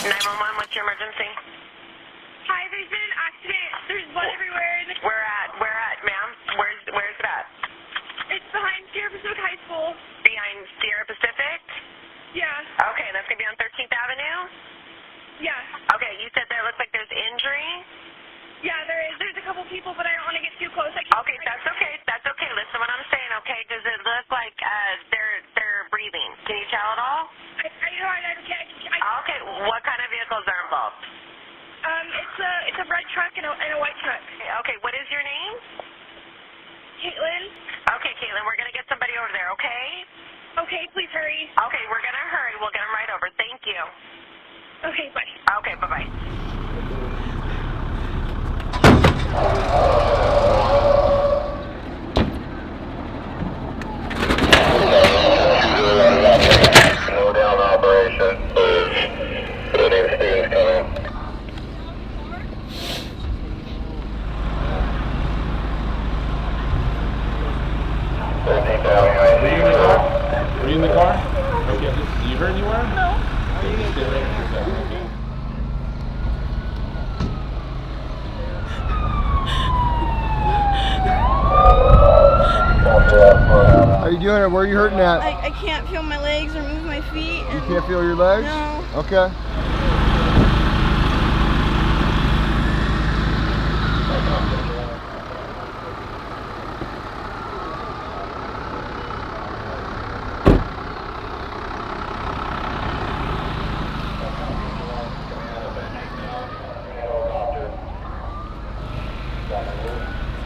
911, what's your emergency? Hi, there's been an accident. There's blood everywhere. Where at, ma'am? Where's it at? It's behind Sierra Pacific High School. Behind Sierra Pacific? Yeah. Okay, that's going to be on 13th Avenue? Yeah. Okay, you said there looks like there's injury? Yeah, there is. There's a couple people, but I don't want to get too close. Okay, that's okay. That's okay. Listen to what I'm saying, okay? Does it look like they're breathing? Can you tell at all? I can't. Okay, what kind of vehicles are involved? It's a red truck and a white truck. Okay, what is your name? Caitlin? Okay, Caitlin, we're going to get somebody over there, okay? Okay, please hurry. Okay, we're going to hurry. We'll get them right over. Thank you. Okay, bye. Okay, bye-bye. Slow down operation. Were you in the car? Okay. You hurt anywhere? No. How you doing? Where are you hurting at? I can't feel my legs or move my feet. You can't feel your legs? No. Okay.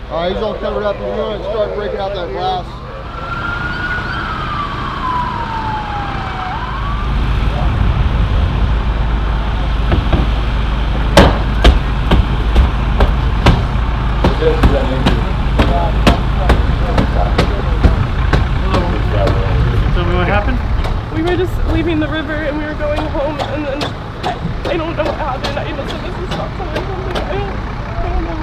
Alright, he's all covered up. We're going to start breaking out that glass. Tell me what happened? We were just leaving the river and we were going home, and then I don't know what happened. I must have missed a stop sign or something. I don't know.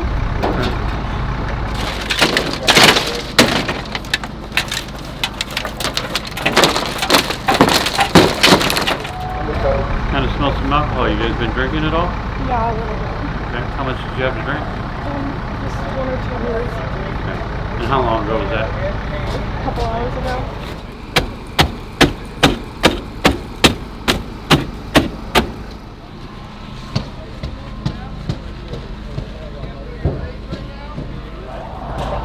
Kind of smell some alcohol. You guys been drinking at all? Yeah, a little bit. Okay. How much did you have to drink? Just 1 or 2 hours. Okay. And how long ago was that? A couple hours ago.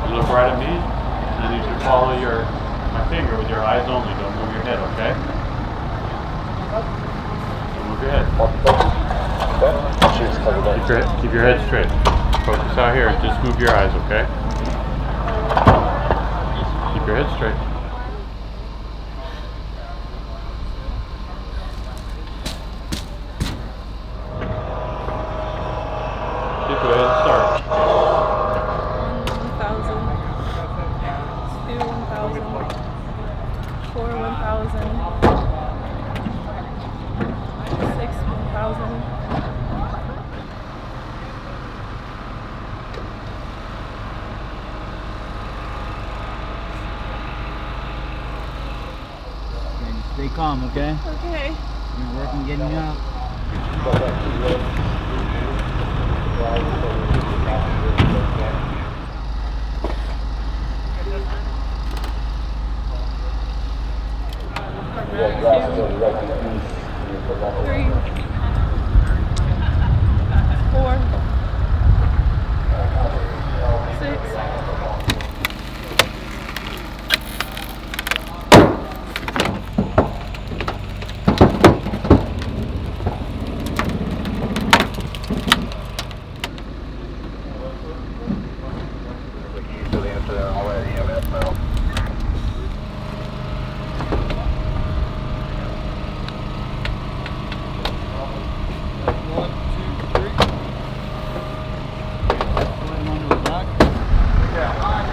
You look right at me. I need you to follow my finger with your eyes only. Don't move your head, okay? Don't move your head. Keep your head straight. Focus out here. Just move your eyes, okay? Keep your head straight. Okay, go ahead and start. 1,000. 2, 1,000. 4, 1,000. 6, 1,000. Stay calm, okay? Okay. We're gonna work on getting you out. Three. 4. 6.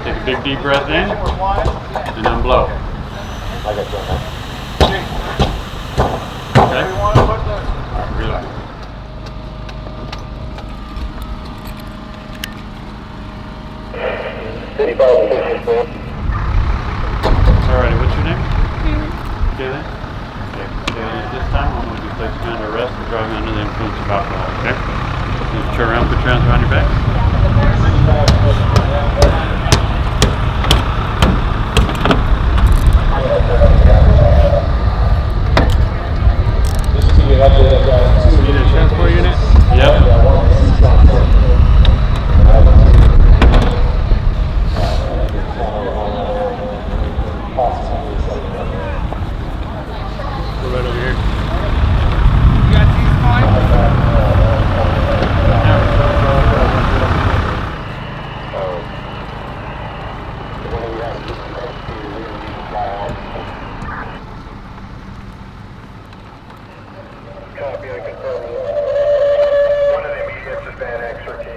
Take a big deep breath in, and then blow. Okay? Relax. Alrighty, what's your name? Kaylin. Okay, Kaylin, at this time I'm going to be placing you under arrest for driving under the influence of alcohol, okay? You turn around, put your hands behind your back. Need a transport unit? Yep. We're right over here. Copy, I confirm. One of the immediates is Backtraxx 13.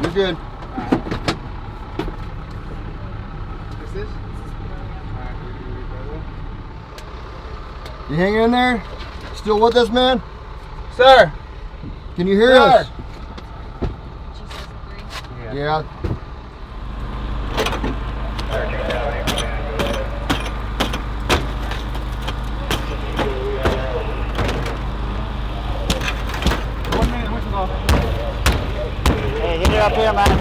You're good. You hanging in there? Still with us, man? Sir! Can you hear us? Yeah. Hey, get it up here, man.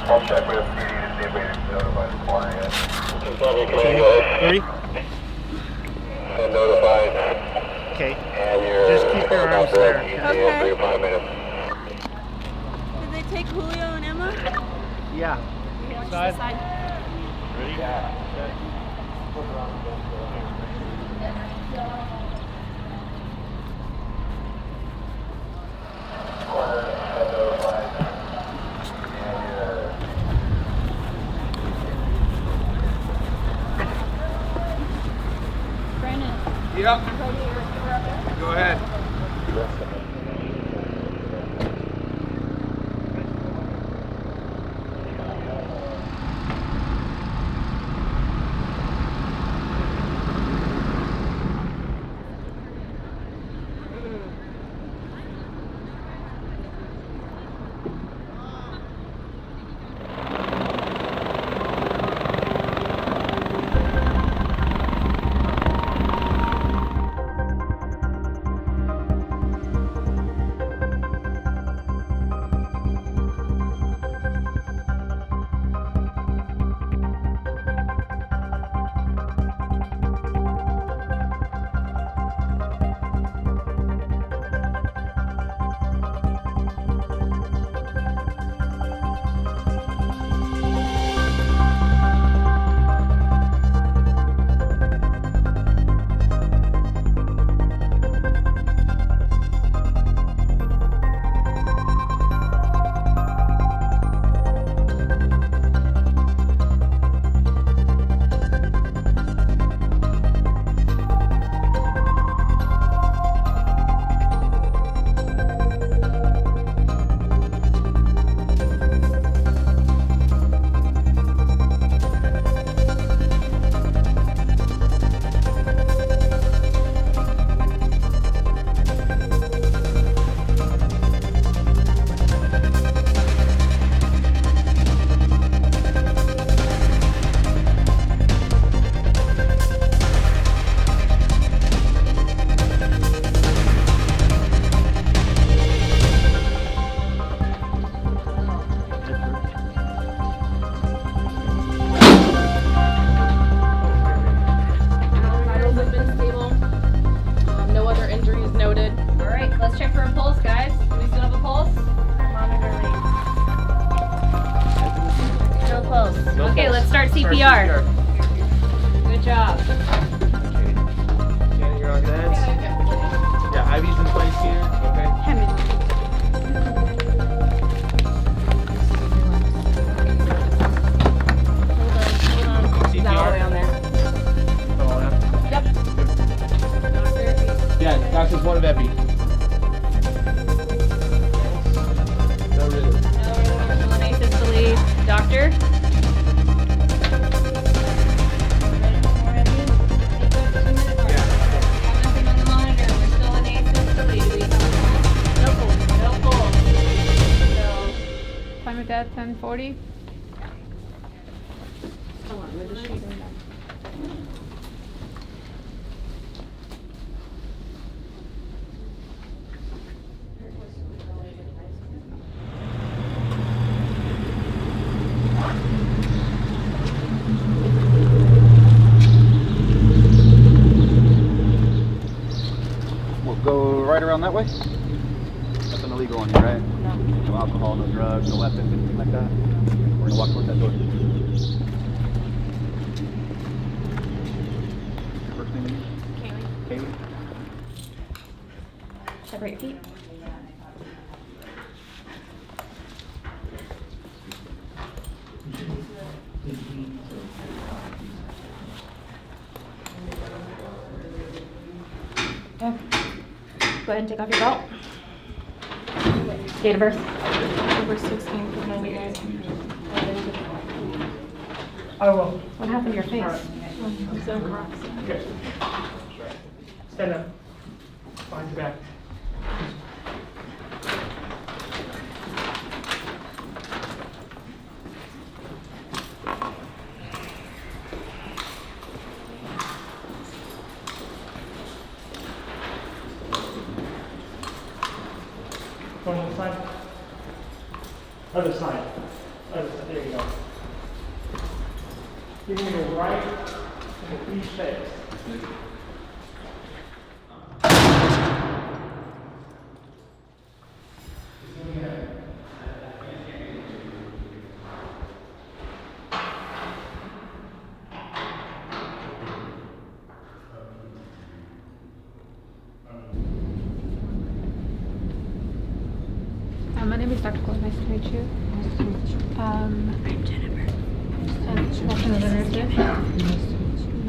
I'll check with PD to see if we notify the client. Ready? And notified. Okay. And you're Just keep your arms there. Okay. 3 to 5 minutes. Did they take Julio and Emma? Yeah. Side. Ready? Yep. Go ahead. Okay, let's start CPR. Good job. Okay. Janet, you're on meds? Yeah, IV's in place here. Okay. of death 1040. Hold on, where's the sheet? We'll go right around that way. Nothing illegal on here, right? No. No alcohol, no drugs, no weapons, anything like that. We're gonna walk towards that door. Your first name again? Kaylee. Kaylee? Separate feet. Okay. Go ahead and take off your belt. Date of birth. October 16th of 99. I will. What happened to your face? I'm so cross. Okay. Stand up. Find your back. Go on the side. Other side. Other side. There you go. You're going to go right in each face. My name is Dr. Cole. Nice to meet you. I'm Jennifer.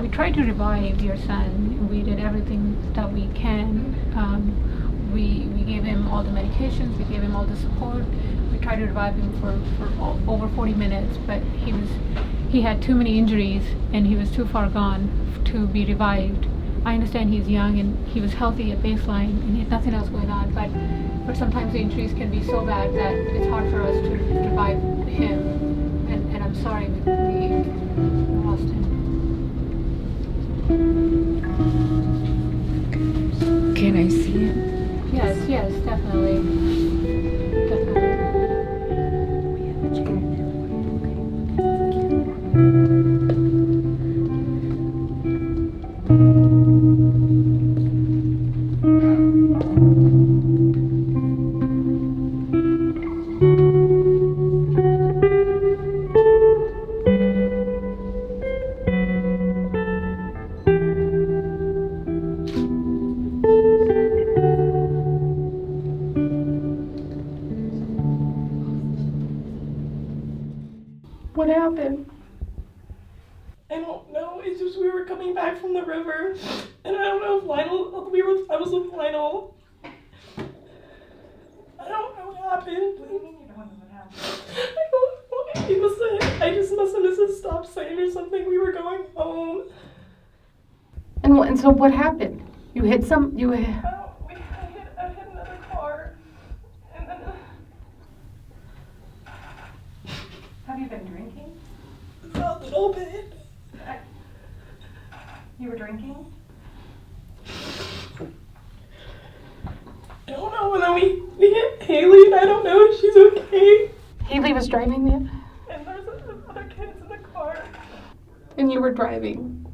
We tried to revive your son. We did everything that we can. We gave him all the medications. We gave him all the support. We tried to revive him for over 40 minutes, but he had too many injuries and he was too far gone to be revived. I understand he's young and he was healthy at baseline and he had nothing else going on, but sometimes the injuries can be so bad that it's hard for us to revive him. And I'm sorry we lost him. Can I see him? Yes, definitely. Definitely. We have a chair now. What happened? I don't know. It's just we were coming back from the river, and I don't know if I was with Lionel. I don't know what happened. What do you mean you don't know what happened? I don't know. He was I just must have missed a stop sign or something. We were going home. And so what happened? You hit I hit another car, and then. Have you been drinking? A little bit. You were drinking? I don't know. And then we hit Haley, and I don't know if she's okay. Haley was driving you? And there's other kids in the car. And you were driving?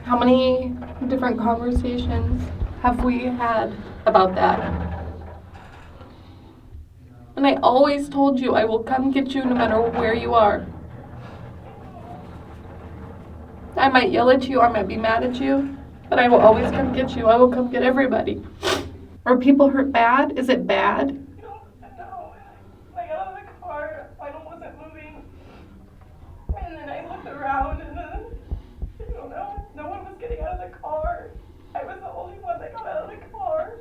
How many different conversations have we had about that? And I always told you I will come get you no matter where you are. I might yell at you, I might be mad at you, but I will always come get you. I will come get everybody. Are people hurt bad? Is it bad? No. I got out of the car. Lionel wasn't moving. And then I looked around, and then, I don't know, no one was getting out of the car. I was the only one that got out of the car.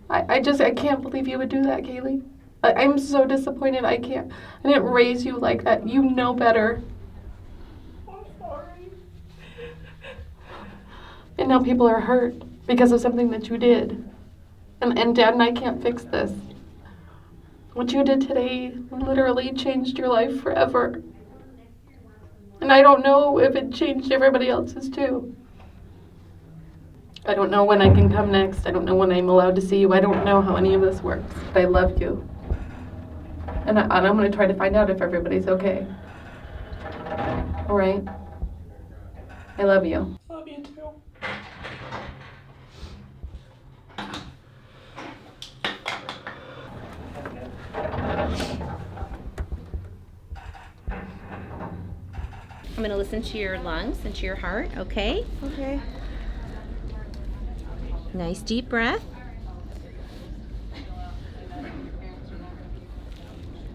I can't believe you would do that, Kaylee. I'm so disappointed. I didn't raise you like that. You know better. I'm sorry. And now people are hurt because of something that you did. And Dad and I can't fix this. What you did today literally changed your life forever. And I don't know if it changed everybody else's too. I don't know when I can come next. I don't know when I'm allowed to see you. I don't know how any of this works. But I love you. And I'm going to try to find out if everybody's okay. All right? I love you. Love you too. I'm going to listen to your lungs and to your heart, okay? Okay. Nice deep breath.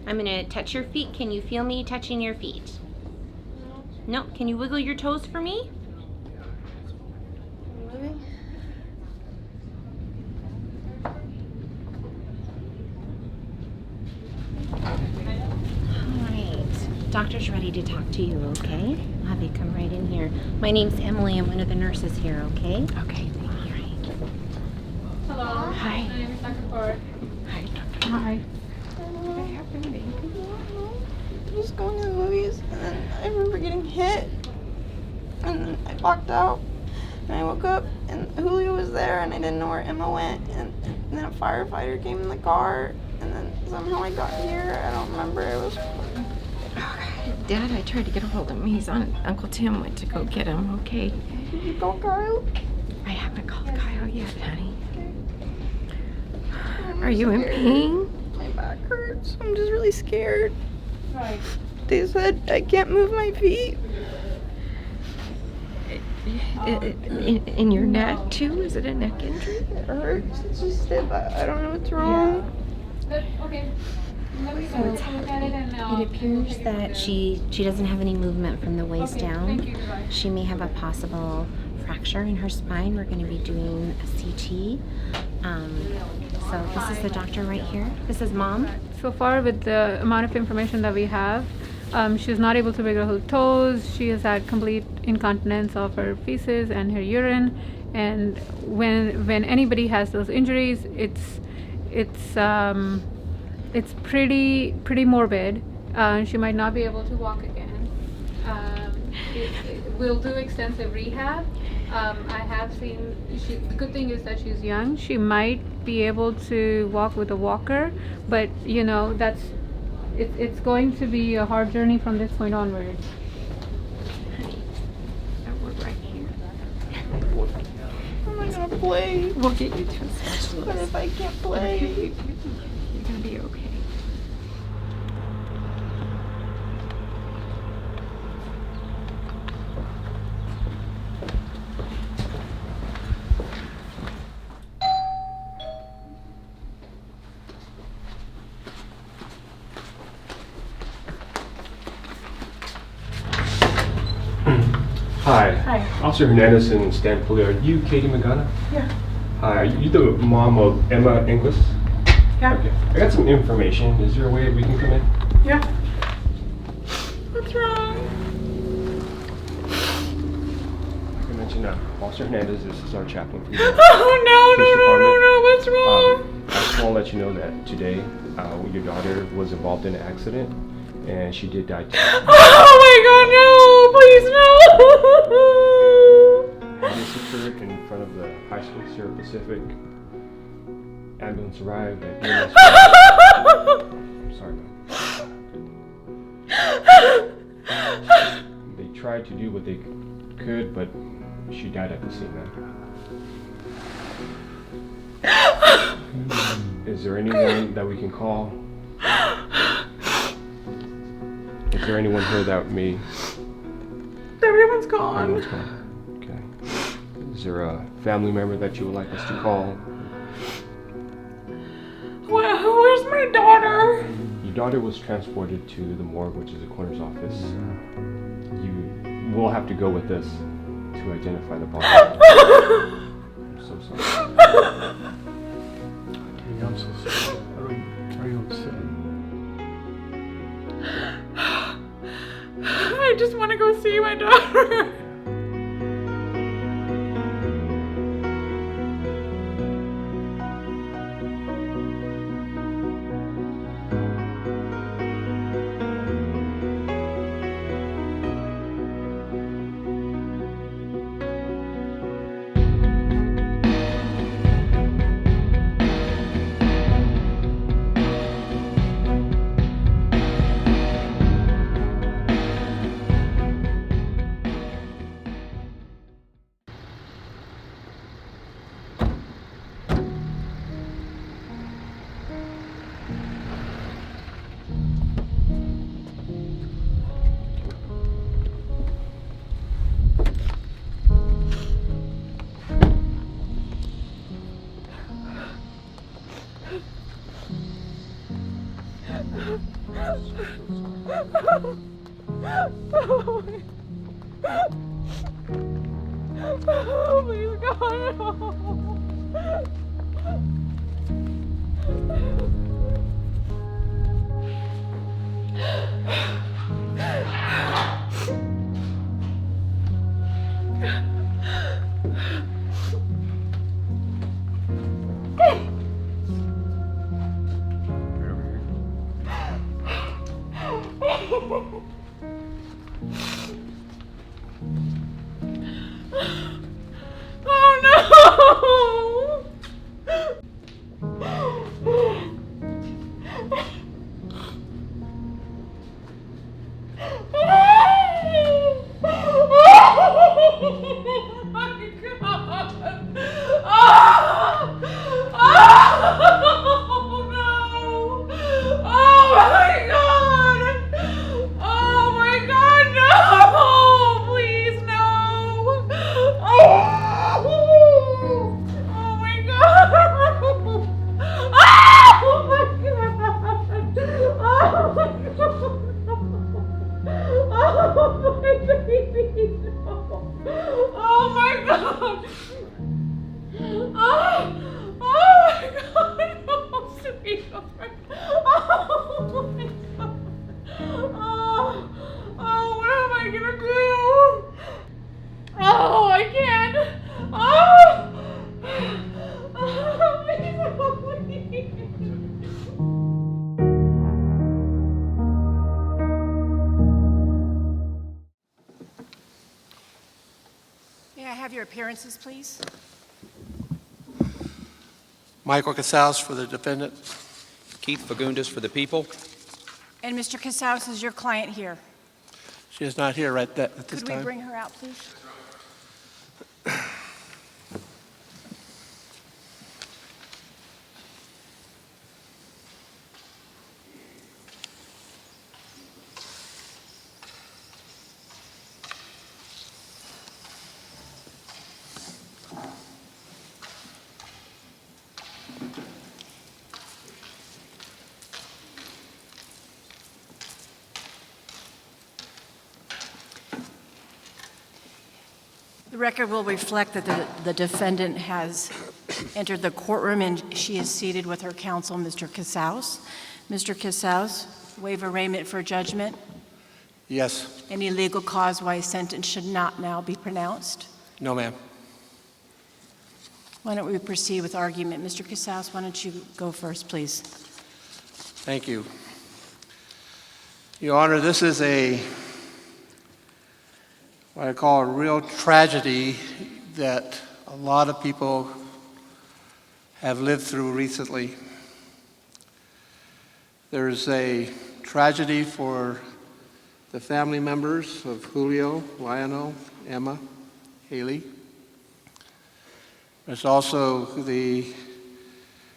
I'm going to touch your feet. Can you feel me touching your feet? No. Can you wiggle your toes for me? Moving. Doctor's ready to talk to you, okay? I'll have you come right in here. My name's Emily. I'm one of the nurses here, okay? Okay, thank you. Hello. Hi. My name is Dr. Ford. Hi, Doctor. Hi. What happened, baby? I was going to the movies, and then I remember getting hit, and then I walked out, and I woke up, and Julio was there, and I didn't know where Emma went, and then a firefighter came in the car, and then somehow I got here. I don't remember. It was... Dad, I tried to get a hold of him. He's on. Uncle Tim went to go get him, okay? Did you call Kyle? I haven't called Kyle yet, honey. Are you in pain? My back hurts. I'm just really scared. They said I can't move my feet. In your neck, too? Is it a neck injury? It hurts. It's just stiff. I don't know what's wrong. Okay. So it appears that she doesn't have any movement from the waist down. She may have a possible fracture in her spine. We're going to be doing a CT. So this is the doctor right here. This is Mom. So far, with the amount of information that we have, she's not able to wiggle her toes. She has had complete incontinence of her feces and her urine. And when anybody has those injuries, it's pretty morbid. She might not be able to walk again. We'll do extensive rehab. I have seen, the good thing is that she's young. She might be able to walk with a walker, but you know, it's going to be a hard journey from this point onwards. We're right here. How am I gonna play? We'll get you to a specialist. What if I can't play? You're gonna be okay. Hi. Hi. Officer Hernandez and Stan Pulley. Are you Katie Ugonna? Yeah. Hi. Are you the mom of Emma Inglis? Yeah. Okay. I got some information. Is there a way we can come in? Yeah. What's wrong? Like I mentioned, Officer Hernandez, this is our chaplain for the Oh, no, what's wrong? I just want to let you know that today, your daughter was involved in an accident, and she did die today. Oh my God, no! Please, no! This occurred in front of the high school, Sierra Pacific. Ambulance arrived at EMS. I'm sorry, man. They tried to do what they could, but she died at the scene, man. Is there anyone that we can call? Is there anyone here that may... Everyone's gone. Everyone's gone. Okay. Is there a family member that you would like us to call? Where's my daughter? Your daughter was transported to the morgue, which is the coroner's office. You will have to go with us to identify the body. I'm so sorry. I'm so sorry. Are you upset? I just want to go see my daughter. Oh, please, God, no. Oh no! Oh my God! Oh! Oh no! Oh my God! Oh my God! No! Please no! Oh! Oh my God! Oh my God! Oh my God! Oh my baby! No! Oh my God! Oh! Oh my God! No, sweetheart! Oh my God! Oh! Oh, what am I gonna do? Oh, I can't! Oh! Oh, please help me! May I have your appearances, please? Michael Casals for the defendant. Keith Fagundes for the people. And Mr. Casals, is your client here? She is not here at this Could time. we bring her out, please? The record will reflect that the defendant has entered the courtroom and she is seated with her counsel, Mr. Casals. Mr. Casals, waive arraignment for judgment. Yes. Any legal cause why a sentence should not now be pronounced? No, ma'am. Why don't we proceed with argument? Mr. Casals, why don't you go first, please? Thank you. Your Honor, this is what I call a real tragedy that a lot of people have lived through recently. There's a tragedy for the family members of Julio, Lionel, Emma, Haley. There's also the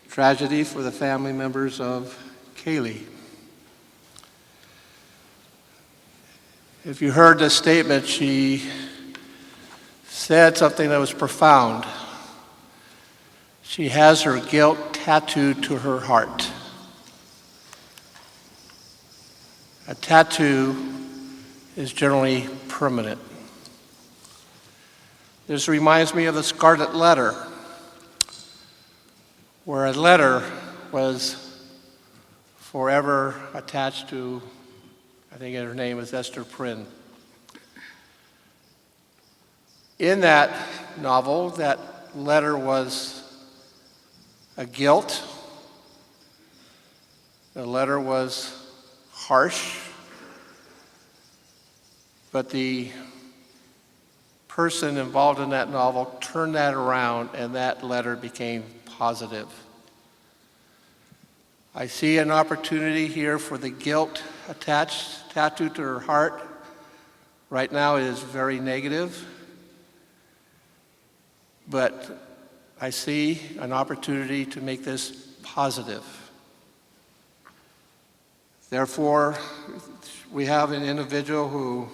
tragedy for the family members of Kaylee. If you heard this statement, she said something that was profound. She has her guilt tattooed to her heart. A tattoo is generally permanent. This reminds me of the Scarlet Letter, where a letter was forever attached to, I think her name is Esther Prynne. In that novel, that letter was a guilt. The letter was harsh, but the person involved in that novel turned that around and that letter became positive. I see an opportunity here for the guilt tattooed to her heart. Right now it is very negative, but I see an opportunity to make this positive. Therefore, we have an individual who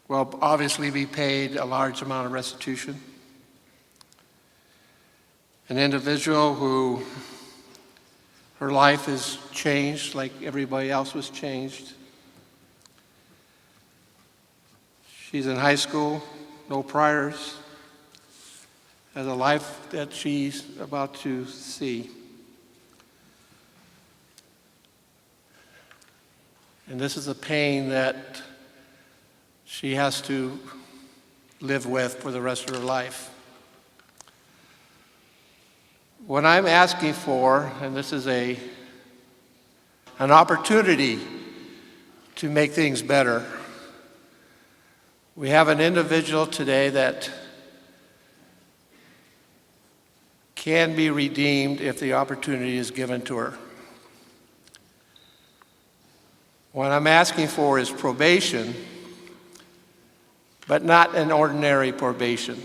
will obviously be paid a large amount of restitution. An individual who Her life is changed like everybody else was changed. She's in high school, no priors, has a life that she's about to see. And this is a pain that she has to live with for the rest of her life. What I'm asking for, and this is an opportunity to make things better. We have an individual today that can be redeemed if the opportunity is given to her. What I'm asking for is probation, but not an ordinary probation.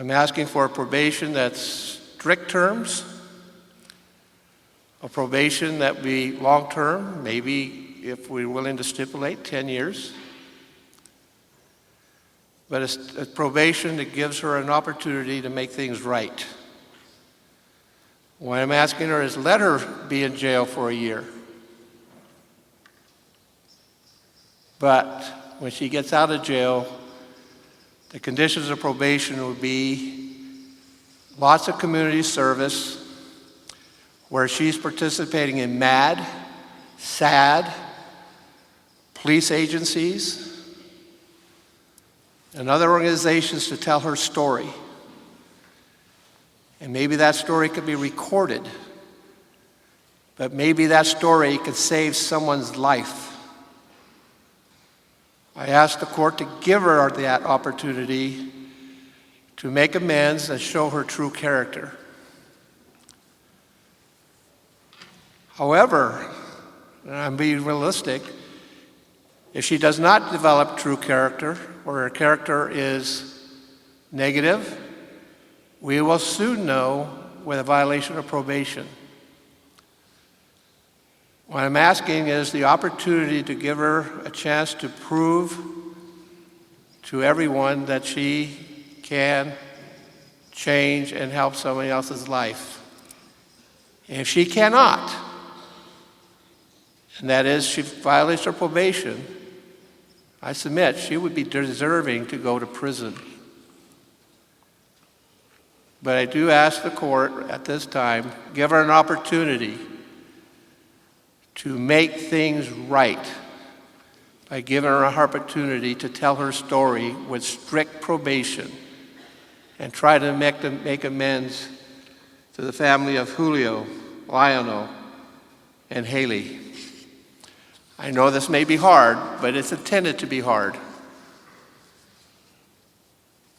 I'm asking for a probation that's strict terms, a probation that be long-term, maybe if we're willing to stipulate 10 years, but a probation that gives her an opportunity to make things right. What I'm asking her is let her be in jail for a year. But when she gets out of jail, the conditions of probation would be lots of community service where she's participating in MAD, SAD, police agencies, and other organizations to tell her story. And maybe that story could be recorded, but maybe that story could save someone's life. I asked the court to give her that opportunity to make amends and show her true character. However, and I'm being realistic, if she does not develop true character, or her character is negative, we will soon know with a violation of probation. What I'm asking is the opportunity to give her a chance to prove to everyone that she can change and help somebody else's life. And if she cannot, and that is she violates her probation, I submit she would be deserving to go to prison. But I do ask the court at this time, give her an opportunity to make things right by giving her an opportunity to tell her story with strict probation and try to make amends to the family of Julio, Lionel, and Haley. I know this may be hard, but it's intended to be hard.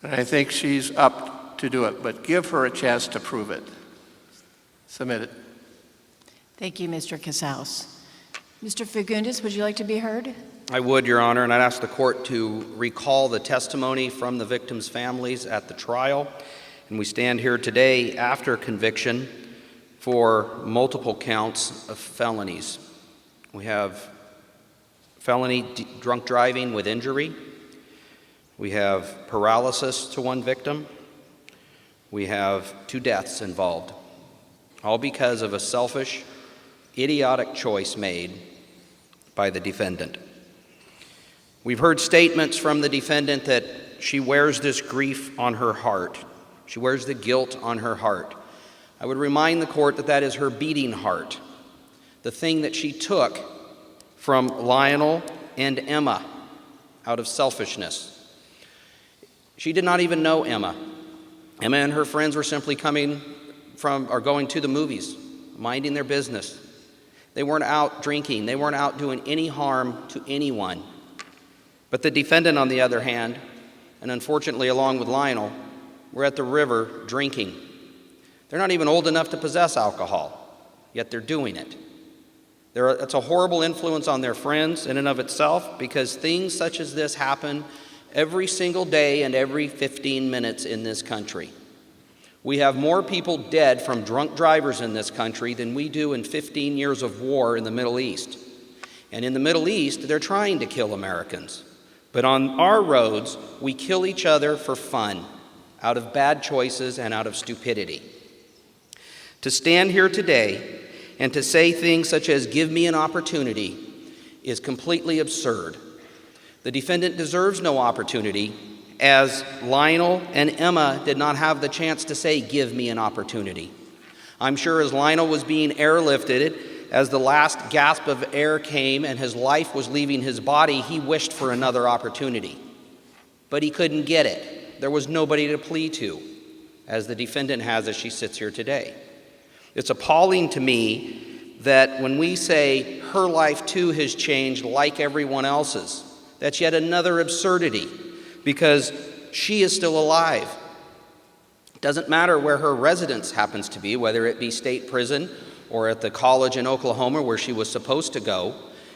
And I think she's up to do it, but give her a chance to prove it. Submit it. Thank you, Mr. Casals. Mr. Fagundes, would you like to be heard? I would, Your Honor, and I'd ask the court to recall the testimony from the victims' families at the trial. And we stand here today after conviction for multiple counts of felonies. We have felony drunk driving with injury. We have paralysis to one victim. We have 2 deaths involved, all because of a selfish, idiotic choice made by the defendant. We've heard statements from the defendant that she wears this grief on her heart. She wears the guilt on her heart. I would remind the court that that is her beating heart, the thing that she took from Lionel and Emma out of selfishness. She did not even know Emma. Emma and her friends were simply going to the movies, minding their business. They weren't out drinking. They weren't out doing any harm to anyone. But the defendant, on the other hand, and unfortunately along with Lionel, were at the river drinking. They're not even old enough to possess alcohol, yet they're doing it. It's a horrible influence on their friends in and of itself, because things such as this happen every single day and every 15 minutes in this country. We have more people dead from drunk drivers in this country than we do in 15 years of war in the Middle East. And in the Middle East, they're trying to kill Americans. But on our roads, we kill each other for fun, out of bad choices and out of stupidity. To stand here today and to say things such as "give me an opportunity" is completely absurd. The defendant deserves no opportunity, as Lionel and Emma did not have the chance to say "give me an opportunity." I'm sure as Lionel was being airlifted, as the last gasp of air came and his life was leaving his body, he wished for another opportunity. But he couldn't get it. There was nobody to plead to, as the defendant has as she sits here today. It's appalling to me that when we say her life too has changed like everyone else's, that's yet another absurdity, because she is still alive. It doesn't matter where her residence happens to be, whether it be state prison or at the college in Oklahoma where she was supposed to go.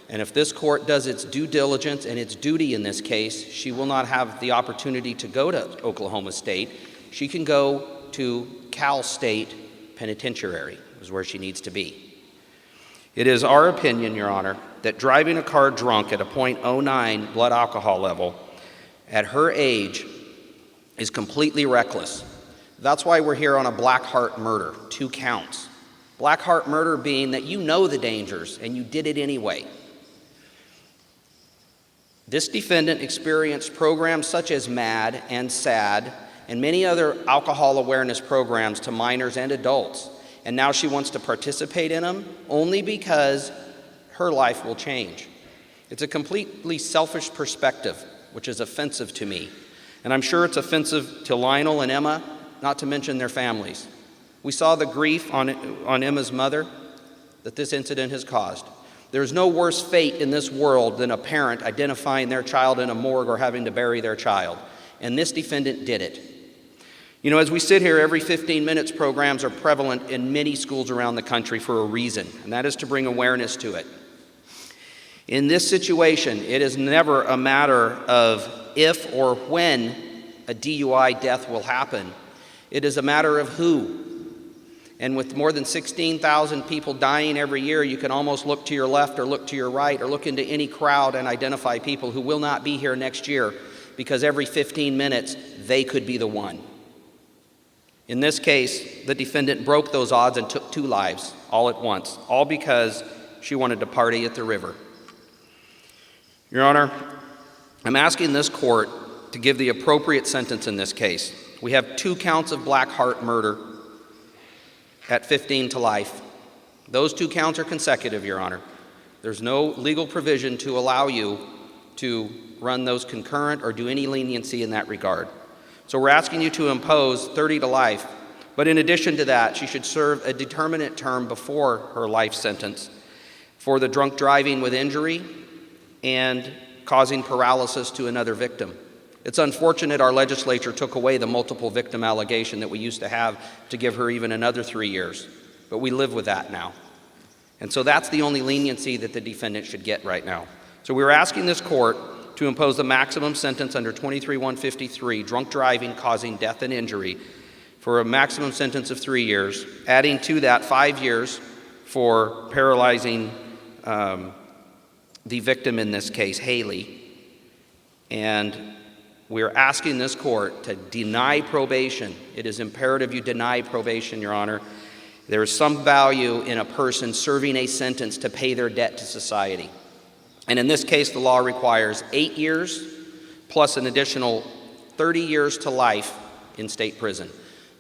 And if this court does its due diligence and its duty in this case, she will not have the opportunity to go to Oklahoma State. She can go to Cal State Penitentiary, is where she needs to be. It is our opinion, Your Honor, that driving a car drunk at a .09 blood alcohol level at her age is completely reckless. That's why we're here on a black heart murder, 2 counts. Black heart murder being that you know the dangers and you did it anyway. This defendant experienced programs such as MAD and SAD and many other alcohol awareness programs to minors and adults, and now she wants to participate in them only because her life will change. It's a completely selfish perspective, which is offensive to me, and I'm sure it's offensive to Lionel and Emma, not to mention their families. We saw the grief on Emma's mother that this incident has caused. There's no worse fate in this world than a parent identifying their child in a morgue or having to bury their child. And this defendant did it. You know, as we sit here, every 15 minutes programs are prevalent in many schools around the country for a reason, and that is to bring awareness to it. In this situation, it is never a matter of if or when a DUI death will happen. It is a matter of who. And with more than 16,000 people dying every year, you can almost look to your left or look to your right or look into any crowd and identify people who will not be here next year because every 15 minutes, they could be the one. In this case, the defendant broke those odds and took 2 lives all at once, all because she wanted to party at the river. Your Honor, I'm asking this court to give the appropriate sentence in this case. We have 2 counts of black heart murder at 15 to life. Those 2 counts are consecutive, Your Honor. There's no legal provision to allow you to run those concurrent or do any leniency in that regard. So we're asking you to impose 30 to life, but in addition to that, she should serve a determinate term before her life sentence for the drunk driving with injury and causing paralysis to another victim. It's unfortunate our legislature took away the multiple victim allegation that we used to have to give her even another 3 years, but we live with that now. And so that's the only leniency that the defendant should get right now. So we're asking this court to impose the maximum sentence under 23-153, drunk driving causing death and injury, for a maximum sentence of 3 years, adding to that 5 years for paralyzing the victim in this case, Haley. And we're asking this court to deny probation. It is imperative you deny probation, Your Honor. There is some value in a person serving a sentence to pay their debt to society. And in this case, the law requires 8 years plus an additional 30 years to life in state prison.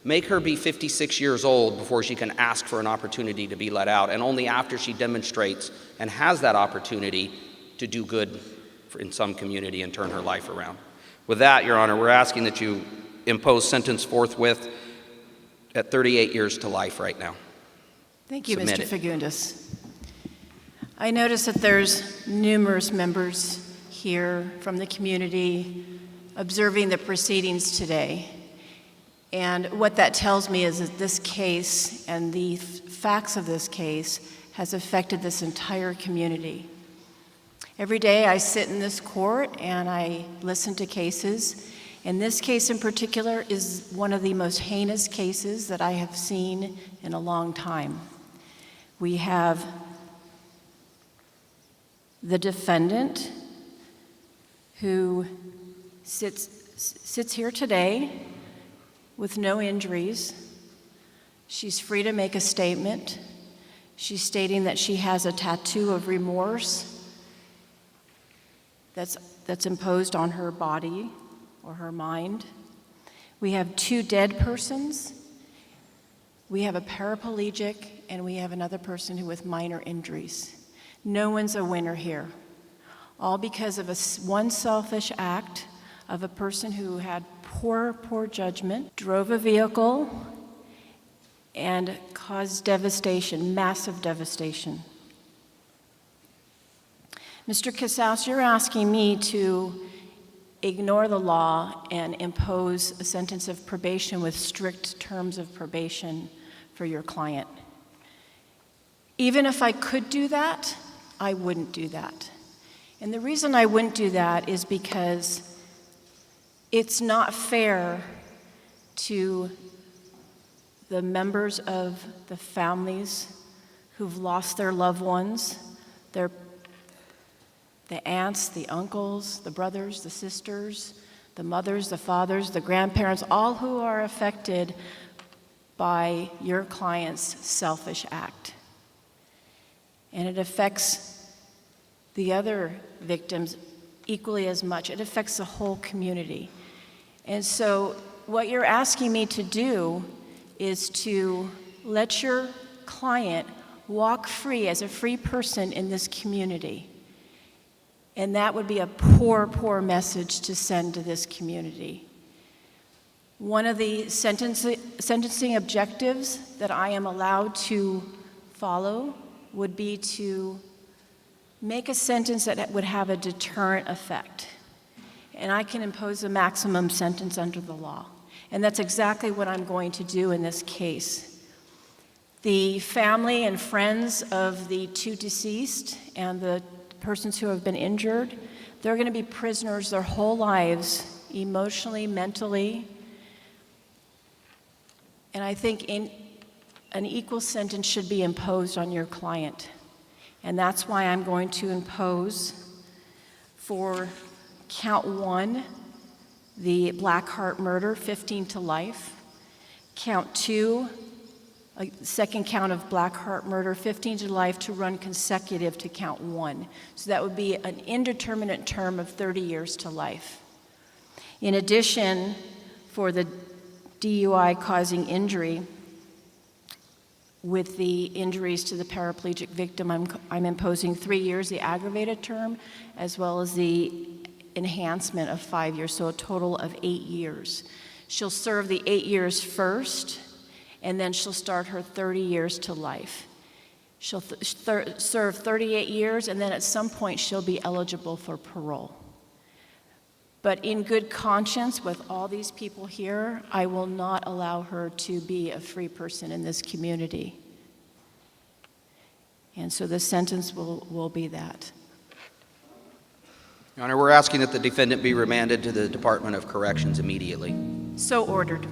Make her be 56 years old before she can ask for an opportunity to be let out, and only after she demonstrates and has that opportunity to do good in some community and turn her life around. With that, Your Honor, we're asking that you impose sentence forthwith at 38 years to life right now. Thank you, Mr. Fagundes. I notice that there's numerous members here from the community observing the proceedings today. And what that tells me is that this case and the facts of this case has affected this entire community. Every day I sit in this court and I listen to cases, and this case in particular is one of the most heinous cases that I have seen in a long time. We have the defendant who sits here today with no injuries. She's free to make a statement. She's stating that she has a tattoo of remorse that's imposed on her body or her mind. We have 2 dead persons. We have a paraplegic, and we have another person with minor injuries. No one's a winner here. All because of one selfish act of a person who had poor judgment, drove a vehicle, and caused devastation, massive devastation. Mr. Casals, you're asking me to ignore the law and impose a sentence of probation with strict terms of probation for your client. Even if I could do that, I wouldn't do that. And the reason I wouldn't do that is because it's not fair to the members of the families who've lost their loved ones, the aunts, the uncles, the brothers, the sisters, the mothers, the fathers, the grandparents, all who are affected by your client's selfish act. And it affects the other victims equally as much. It affects the whole community. And so what you're asking me to do is to let your client walk free as a free person in this community. And that would be a poor message to send to this community. One of the sentencing objectives that I am allowed to follow would be to make a sentence that would have a deterrent effect. And I can impose a maximum sentence under the law. And that's exactly what I'm going to do in this case. The family and friends of the 2 deceased and the persons who have been injured, they're going to be prisoners their whole lives, emotionally, mentally. And I think an equal sentence should be imposed on your client. And that's why I'm going to impose for count 1, the Blackheart murder, 15 to life. Count 2, a second count of Blackheart murder, 15 to life to run consecutive to count 1. So that would be an indeterminate term of 30 years to life. In addition, for the DUI causing injury, with the injuries to the paraplegic victim, I'm imposing 3 years, the aggravated term, as well as the enhancement of 5 years, so a total of 8 years. She'll serve the 8 years first, and then she'll start her 30 years to life. She'll serve 38 years, and then at some point she'll be eligible for parole. But in good conscience, with all these people here, I will not allow her to be a free person in this community. And so the sentence will be that. Your Honor, we're asking that the defendant be remanded to the Department of Corrections immediately. So ordered.